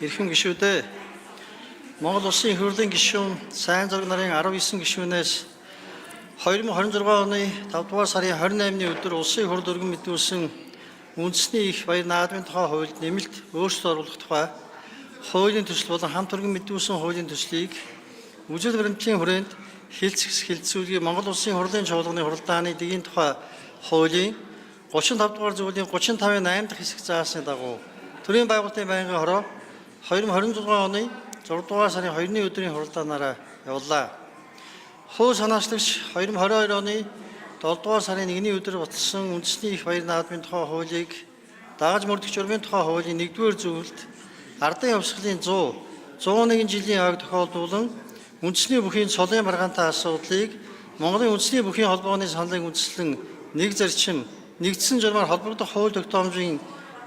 эрхэм гишүүдээ Монгол Улсын их хурлын гишүүн сайн зураг нарын 19 гишүүнээс 2026 оны 5 дугаар сарын 28-ны өдөр Улсын их хурл өргөн мэдүүлсэн үндэсний их баяр наадмын тухай хуульд нэмэлт өөрчлөлт оруулах тухай хуулийн төсөл болон хамт өргөн мэдүүлсэн хуулийн төслийг үжил баримтлалын хүрээнд хилцүүлгийг Монгол Улсын хурлын чуулганы хуралдааны дэгийн тухай хуулийн 35 дугаар зүйлийн 35-ын 8 дахь хэсэг заасны дагуу төрийн байгуулалтын байнгын хороо 2026 оны 6 дугаар сарын 2-ны өдрийн хуралдаанаараа явууллаа. Хууль санаачлагч 2022 оны 7 дугаар сарын 1-ний өдөр баталсан үндэсний их баяр наадмын тухай хуулийг дагаж мөрдөх журмын тухай хуулийн 1-р зүйлд ардын явсгалын 101 жилийн ойг тохиолдуулан үндэсний бүхийн цолын маргаантай асуудлыг Монголын үндэсний бүхийн холбооны саналыг үндэслэн нэг зарчим нэгдсэн журмаар холбогдох хууль тогтоомжийн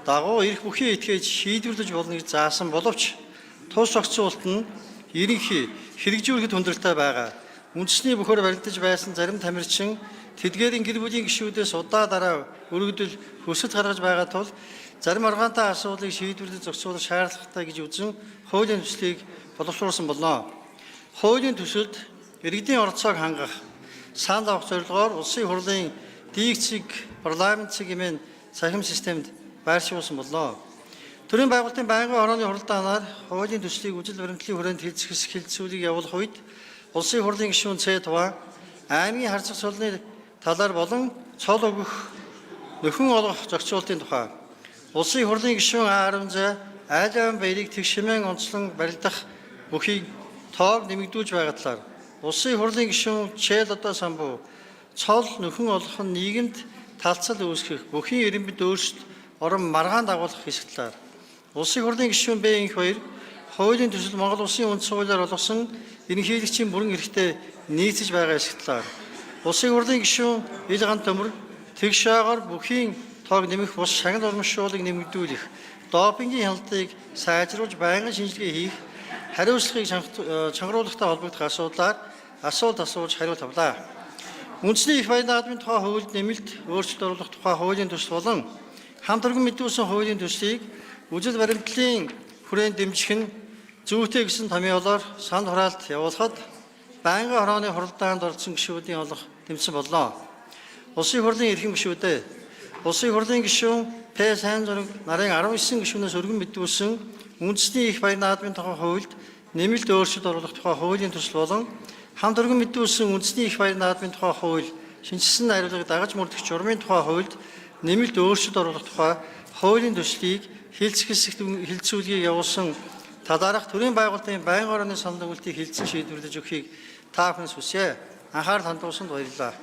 дагуу эрх бүхий этгээд шийдвэрлэж болно гэж заасан боловч тус зохицуулалт нь ерөнхий хэрэгжүүлэхэд хүндрэлтэй байгаа. Үндэсний бүхээр баригдаж байсан зарим тамирчин тэдгээрийн гэр бүлийн гишүүдээс удаа дараа өргөдөл хүсэлт гаргаж байгаа тул зарим маргаантай асуудлыг шийдвэрлэж зохицуулах шаардлагатай гэж үзэн хуулийн төслийг боловсруулсан болно. Хуулийн төсөлд иргэдийн оролцоог хангах, санал авах зорилгоор Улсын хурлын дийлцэг парламент цэгийн цахим системд байршуулсан боллоо. Төрийн байгуулалтын байнгын хорооны хуралдаанаар хуулийн төслийг үжил баримтлалын хүрээнд хилцүүлгийг явуулах үед Улсын хурлын гишүүн Цэдва аймгийн харьцах цолны талаар болон цол өгөх нөхөн олох зохицуулалтын тухай Улсын хурлын гишүүн А10 айлын баярыг тэгшмэн онцлон барилдах бүхий тоог нэмэгдүүлж байгаа талаар Улсын хурлын гишүүн Чэлодо самбуу цол нөхөн олох нь нийгэмд талцал үүсгэх бүхий ирэмбэд өөрчлөлт орон маргаан дагуулах хэсэг талаар Улсын хурлын гишүүн Б-ийн 2 хуулийн төсөл Монгол Улсын үнд суулиар олгосон ерөнхийлөгчийн бүрэн эрхтэй нийцэж байгаа хэсэг талаар Улсын хурлын гишүүн Илган Төмөр тэгш байгаагаар бүхийн тоог нэмэх бус шагнал урамшууллыг нэмэгдүүлэх, допингийн хяналтыг сайжруулж байнгын шинжилгээ хийх, хариуцлагыг чангаруулахтай холбогдох асуудлаар асуулт асууж хариулт авлаа. Үндэсний их баяр наадмын тухай хуульд нэмэлт өөрчлөлт оруулах тухай хуулийн төсөл болон хамт өргөн мэдүүлсэн хуулийн төслийг үжил баримтлалын хүрээнд дэмжих нь зүйтэй гэсэн томьёолоор санал хураалт явуулахад байнгын хорооны хуралдаанд орсон гишүүдийн олох тэмцэн боллоо. Улсын хурлын эрхэм гишүүдээ Улсын хурлын гишүүн П сайн зураг нарын 19 гишүүнээс өргөн мэдүүлсэн үндэсний их баяр наадмын тухай хуульд нэмэлт өөрчлөлт оруулах тухай хуулийн төсөл болон хамт өргөн мэдүүлсэн үндэсний их баяр наадмын тухай хууль шинжилсэн найруулгыг дагаж мөрдөх журмын тухай хуульд нэмэлт өөрчлөлт оруулах тухай хуулийн төслийг хилцүүлгийг явуулсан талаарх төрийн байгуулалтын байнгын хорооны санал өгүүлтийг хилцэн шийдвэрлэж өгөхийг та бүхнээс хүсье. Анхаарал хандуулсанд баярлалаа.